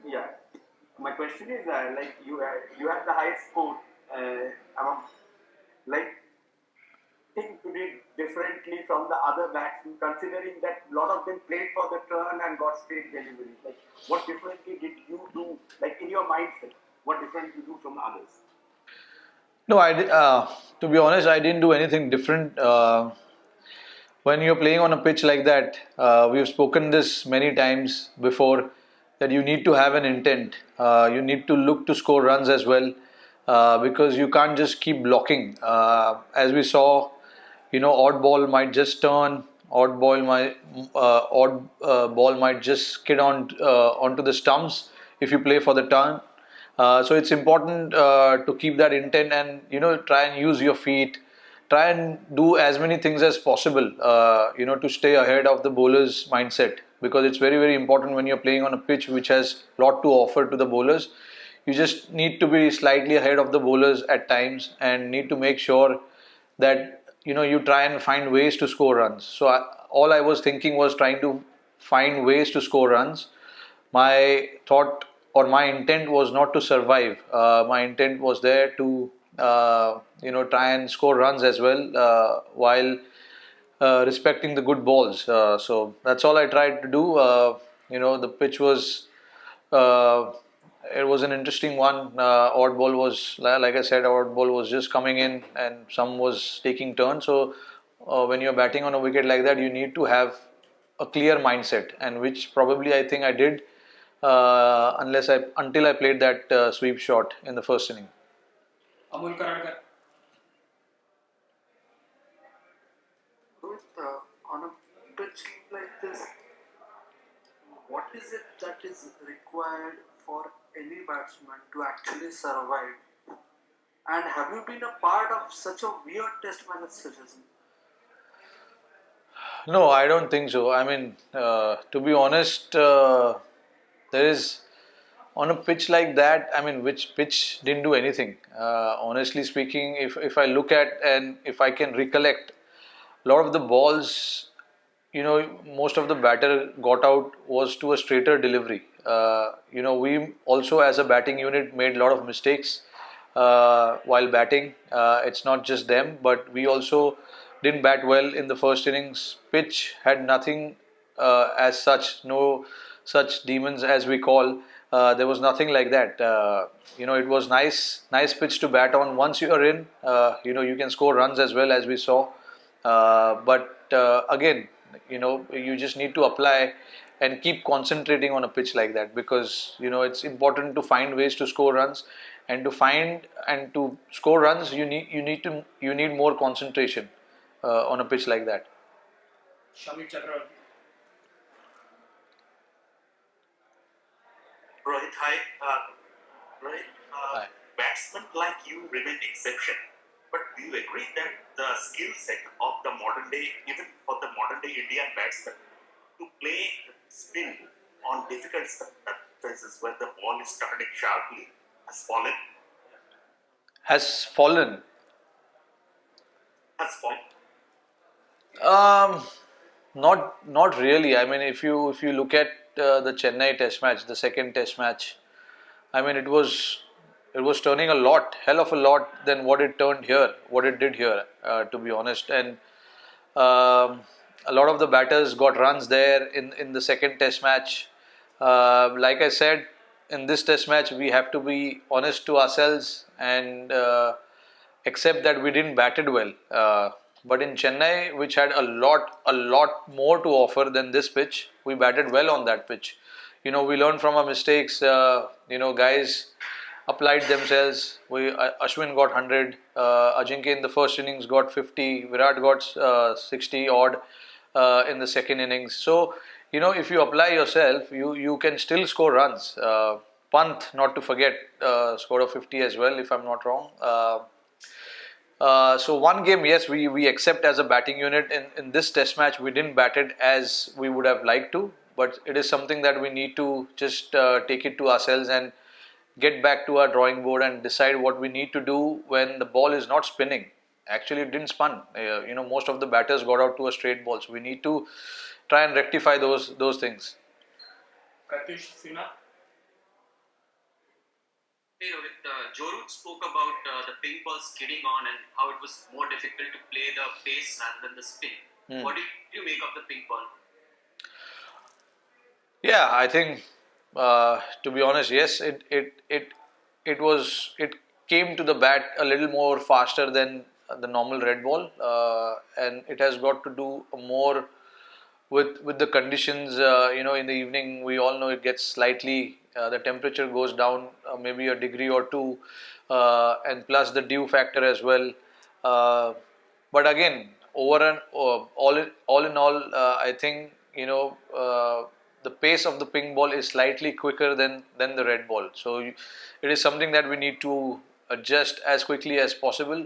Yeah. My question is, like you have the highest score among, like, think you did differently from the other batsmen, considering that a lot of them played for the turn and got straight deliveries. Like, what differently did you do? Like in your mindset, what different you do from others? No, to be honest, I didn't do anything different. When you're playing on a pitch like that, we've spoken this many times before that you need to have an intent. You need to look to score runs as well, because you can't just keep blocking. As we saw, odd ball might just turn, odd ball might just skid onto the stumps if you play for the turn. So it's important to keep that intent and try and use your feet, try and do as many things as possible, to stay ahead of the bowler's mindset, because it's very, very important when you're playing on a pitch which has a lot to offer to the bowlers. You just need to be slightly ahead of the bowlers at times and need to make sure that you try and find ways to score runs. So all I was thinking was trying to find ways to score runs. My thought or my intent was not to survive. My intent was there to try and score runs as well, while respecting the good balls. So that's all I tried to do. The pitch was uh, it was an interesting one. Odd ball was, like I said, odd ball was just coming in, and some was taking turns. So when you're batting on a wicket like that, you need to have a clear mindset, and which probably I think I did, until I played that sweep shot in the first inning. Rohit, on a pitch like this, what is it that is required for any batsman to actually survive? And have you been a part of such a weird test match such as? No, I don't think so. I mean, to be honest, there is on a pitch like that. I mean, which pitch didn't do anything. Honestly speaking, if I look at and if I can recollect, a lot of the balls, most of the batter got out was to a straighter delivery. We also as a batting unit made a lot of mistakes while batting. It's not just them, but we also didn't bat well in the first innings. Pitch had nothing as such, no such demons as we call. There was nothing like that. It was nice pitch to bat on. Once you are in, you can score runs as well, as we saw. But again, you just need to apply and keep concentrating on a pitch like that, because it's important to find ways to score runs, and to score runs you need more concentration on a pitch like that. Rohit, hi. Rohit, Hi. batsmen like you remain exception. But do you agree that the skill set of the modern day, even for the modern day Indian batsman, to play spin on difficult surfaces where the ball is turning sharply has fallen? Has fallen. Has fallen. Um, not really. I mean, if you look at the Chennai Test match, the second Test match, I mean, it was turning a lot, hell of a lot than what it turned here, what it did here, to be honest. And um, a lot of the batters got runs there in the second Test match. Like I said, in this Test match, we have to be honest to ourselves and accept that we didn't bat it well. But in Chennai, which had a lot more to offer than this pitch, we batted well on that pitch. We learned from our mistakes. Guys applied themselves. Ashwin got 100. Ajinkya in the first innings got 50. Virat got 60 odd in the second innings. So if you apply yourself, you can still score runs. Pant, not to forget, scored a 50 as well, if I'm not wrong. So one game, yes, we accept as a batting unit. In this test match, we didn't bat it as we would have liked to, but it is something that we need to just take it to ourselves and get back to our drawing board and decide what we need to do when the ball is not spinning. Actually, it didn't spin. Most of the batters got out to a straight ball, so we need to try and rectify those things. Hey Rohit, Jorut spoke about the ping ball skidding on and how it was more difficult to play the pace rather than the spin. What do you make of the ping ball? Yeah, I think to be honest, yes, it came to the bat a little more faster than the normal red ball, and it has got to do more with the conditions. In the evening, we all know it gets slightly the temperature goes down maybe a degree or two, and plus the dew factor as well. Uh, but again, over and all in all, I think the pace of the ping ball is slightly quicker than the red ball. So it is something that we need to adjust as quickly as possible.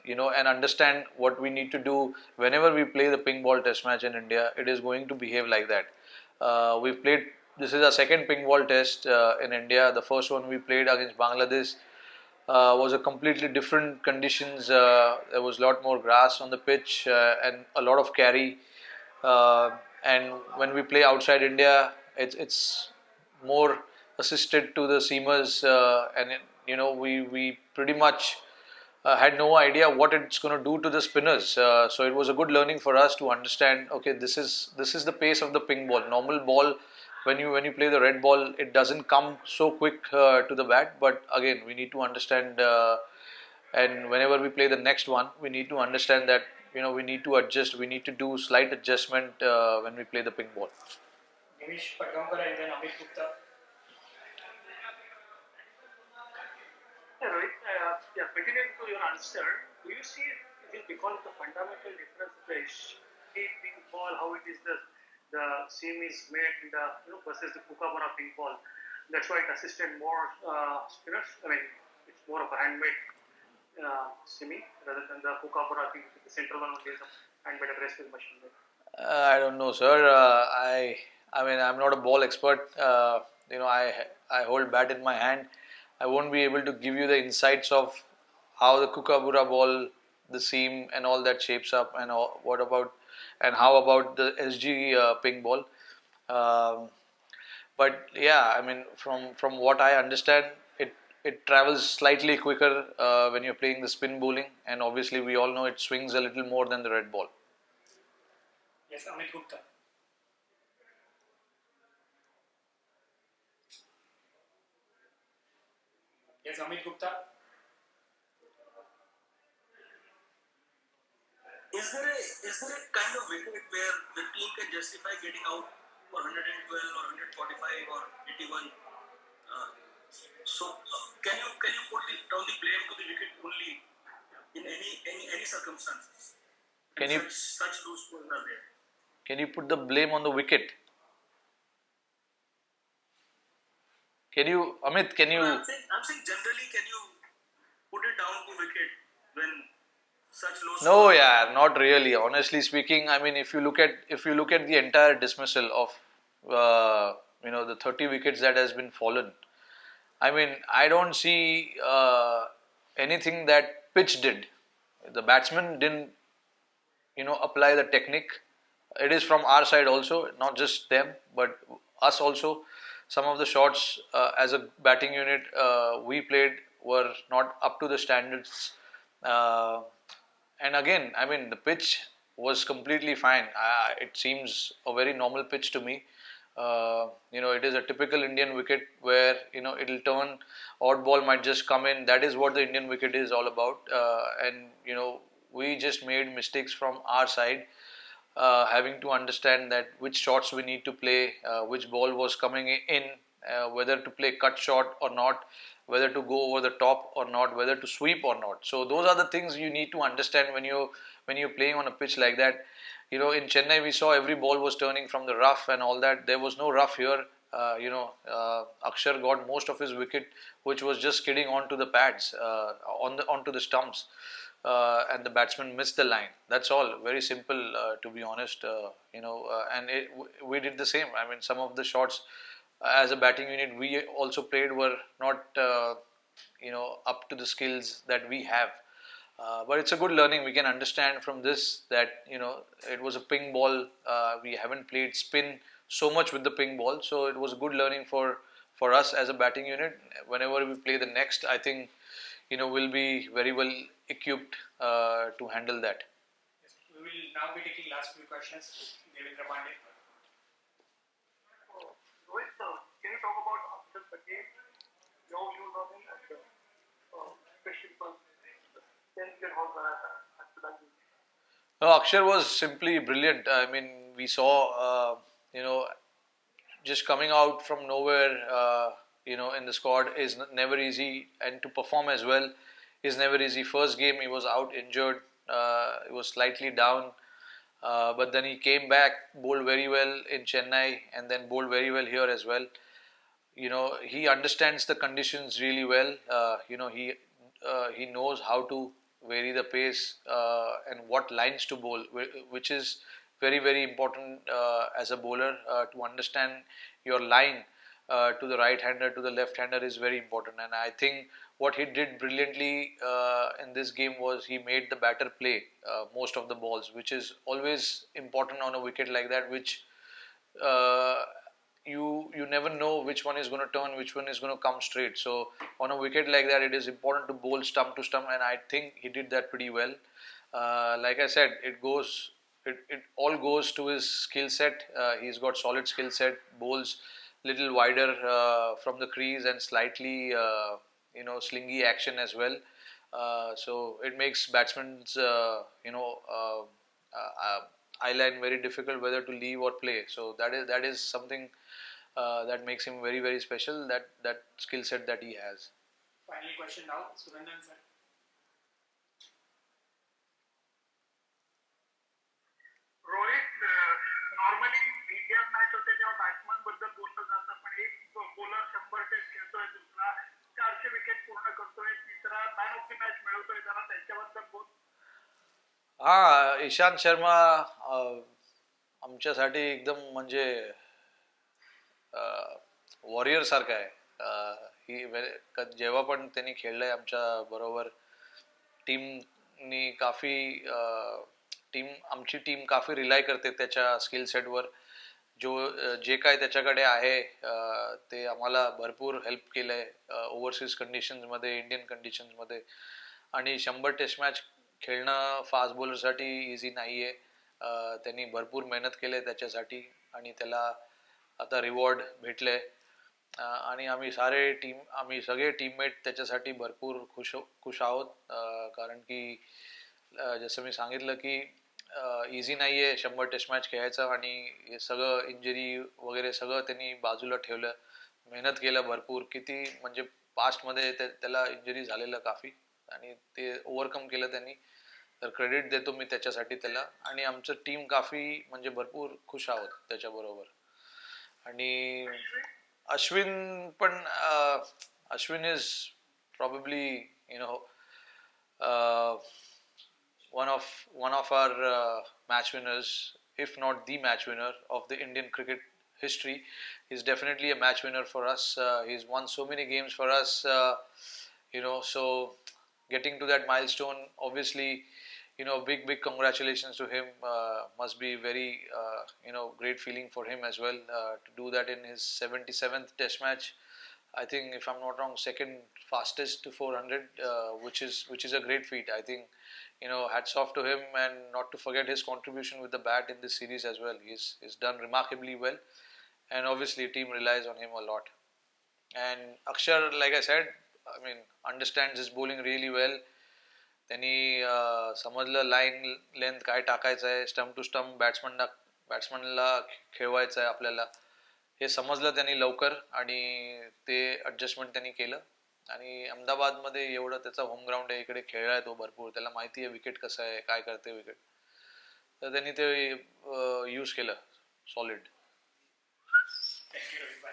And understand what we need to do whenever we play the ping ball test match in India. It is going to behave like that. We've played. This is our second ping ball test in India. The first one we played against Bangladesh was a completely different conditions. There was a lot more grass on the pitch and a lot of carry. Uh, and when we play outside India, it's more assisted to the seamers, we pretty much had no idea what it's going to do to the spinners. So it was a good learning for us to understand. Okay, this is the pace of the ping ball. Normal ball, when you play the red ball, it doesn't come so quick to the bat. But again, we need to understand. And whenever we play the next one, we need to understand that we need to adjust. We need to do slight adjustment when we play the ping ball. Nimish Patgaonkar and then Amit Gupta. Yeah, Rohit, continuing to your answer, do you see it is because of the fundamental difference the shape ping ball, how it is the seam is made in the versus the Kookaburra ping ball. That's why it assisted more spinners. I mean, it's more of a handmade seaming rather than the Kookaburra ping. The central one is a handmade abrasive machine. I don't know, sir. I mean, I'm not a ball expert. I hold bat in my hand. I won't be able to give you the insights of how the Kookaburra ball, the seam, and all that shapes up, and how about the SG ping ball. Um, but yeah, I mean, from what I understand, it travels slightly quicker when you're playing the spin bowling, and obviously we all know it swings a little more than the red ball. Yes, Amit Gupta. Yes, Amit Gupta. Is there a kind of wicket where the team can justify getting out for 112 or 145 or 81? Can you put down the blame to the wicket only in any circumstances? Can you Such low scores are there. Can you put the blame on the wicket? Can you, Amit? Can you? I'm saying generally, can you put it down to wicket when such low scores? No, yeah, not really. Honestly speaking, I mean, if you look at the entire dismissal of the 30 wickets that has been fallen, I mean, I don't see anything that pitch did. The batsman didn't apply the technique. It is from our side also, not just them but us also. Some of the shots as a batting unit we played were not up to the standards. uh, and again, I mean, the pitch was completely fine. It seems a very normal pitch to me. It is a typical Indian wicket where it'll turn, odd ball might just come in. That is what the Indian wicket is all about. And we just made mistakes from our side, having to understand that which shots we need to play, which ball was coming in, whether to play cut shot or not, whether to go over the top or not, whether to sweep or not. So those are the things you need to understand when you're playing on a pitch like that. In Chennai we saw every ball was turning from the rough and all that. There was no rough here. Akshar got most of his wicket, which was just skidding onto the pads, onto the stumps, and the batsman missed the line. That's all. Very simple, to be honest. We did the same. I mean, some of the shots as a batting unit we also played were not, up to the skills that we have. But it's a good learning. We can understand from this that it was a ping ball. We haven't played spin so much with the ping ball, so it was a good learning for for us as a batting unit, whenever we play the next, I think we'll be very well equipped to handle that. Yes, we will now be taking last few questions. Devendra Pandey. Rohit, can you talk about after the game? Your views on it, and especially for how after that game? No, Akshar was simply brilliant. I mean, we saw, just coming out from nowhere, in the squad is never easy, and to perform as well is never easy. First game he was out injured, he was slightly down, but then he came back, bowled very well in Chennai, and then bowled very well here as well. He understands the conditions really well. He knows how to vary the pace and what lines to bowl, which is very very important as a bowler, to understand your line to the right hander, to the left hander is very important. And I think what he did brilliantly in this game was he made the batter play most of the balls, which is always important on a wicket like that, which uh, you never know which one is going to turn, which one is going to come straight. So on a wicket like that, it is important to bowl stump to stump, and I think he did that pretty well. Like I said, it all goes to his skill set. He's got solid skill set, bowls little wider from the crease and slightly slingy action as well. So it makes batsmen's eye line very difficult whether to leave or play. So that is something that makes him very very special. That skill set that he has. Final question now, Surendran sir. Rohit normally इंडियात match होते तेव्हा batsman बद्दल बोललं जातं, पण एक bowler 100 test खेळतोय, दुसरा 400 विकेट पूर्ण करतोय, तिसरा मॅन ऑफ द मॅच मिळवतोय, जरा त्यांच्याबद्दल बोल. हा, ईशांत शर्मा आमच्यासाठी एकदम म्हणजे वॉरियर सारखा आहे. जेव्हा पण त्यांनी खेळलंय आमच्या बरोबर, टीमनी काफी आमची टीम काफी रिलाय करते त्याच्या स्किल सेटवर. जे काय त्याच्याकडे आहे ते आम्हाला भरपूर हेल्प केलंय ओव्हरसीज कंडिशन्समध्ये, इंडियन कंडिशन्समध्ये. आणि 100 टेस्ट मॅच खेळणं फास्ट बॉलरसाठी इझी नाही आहे. त्यांनी भरपूर मेहनत केली आहे त्याच्यासाठी, आणि त्याला आता रिवॉर्ड भेटले. आणि आम्ही सगळे टीममेट त्याच्यासाठी भरपूर खुश आहोत. कारण की जसं मी सांगितलं की इझी नाही आहे 100 टेस्ट मॅच खेळायचं, आणि हे सगळं इंजरी वगैरे सगळं त्यांनी बाजूला ठेवलं, मेहनत केलं भरपूर. किती म्हणजे पास्टमध्ये त्याला इंजरी झालेलं काफी, आणि ते ओव्हरकम केलं त्यांनी. तर क्रेडिट देतो मी त्याच्यासाठी त्याला. आणि आमचं टीम काफी म्हणजे भरपूर खुश आहोत त्याच्याबरोबर. आणि अश्विन पण Ashwin is probably one of our match winners, if not the match winner of the Indian cricket history. He's definitely a match winner for us. He's won so many games for us. So getting to that milestone, obviously, big congratulations to him. Must be very great feeling for him as well to do that in his 77th Test match. I think, if I'm not wrong, second fastest to 400, which is a great feat. I think, hats off to him, and not to forget his contribution with the bat in this series as well. He's done remarkably well, and obviously team relies on him a lot. And Akshar, like I said, I mean, understands his bowling really well. त्यांनी समजलं line length काय टाकायचं आहे, stump to stump बॅट्समनला खेळवायचं आहे आपल्याला, हे समजलं त्यांनी लवकर, आणि ते ॲडजस्टमेंट त्यांनी केलं. आणि अहमदाबादमध्ये एवढं त्याचा होम ग्राउंड आहे, इकडे खेळलाय तो भरपूर, त्याला माहिती आहे विकेट कसं आहे, काय करते विकेट. तर त्यांनी ते यूज केलं सॉलिड. थँक्यू रविबाई.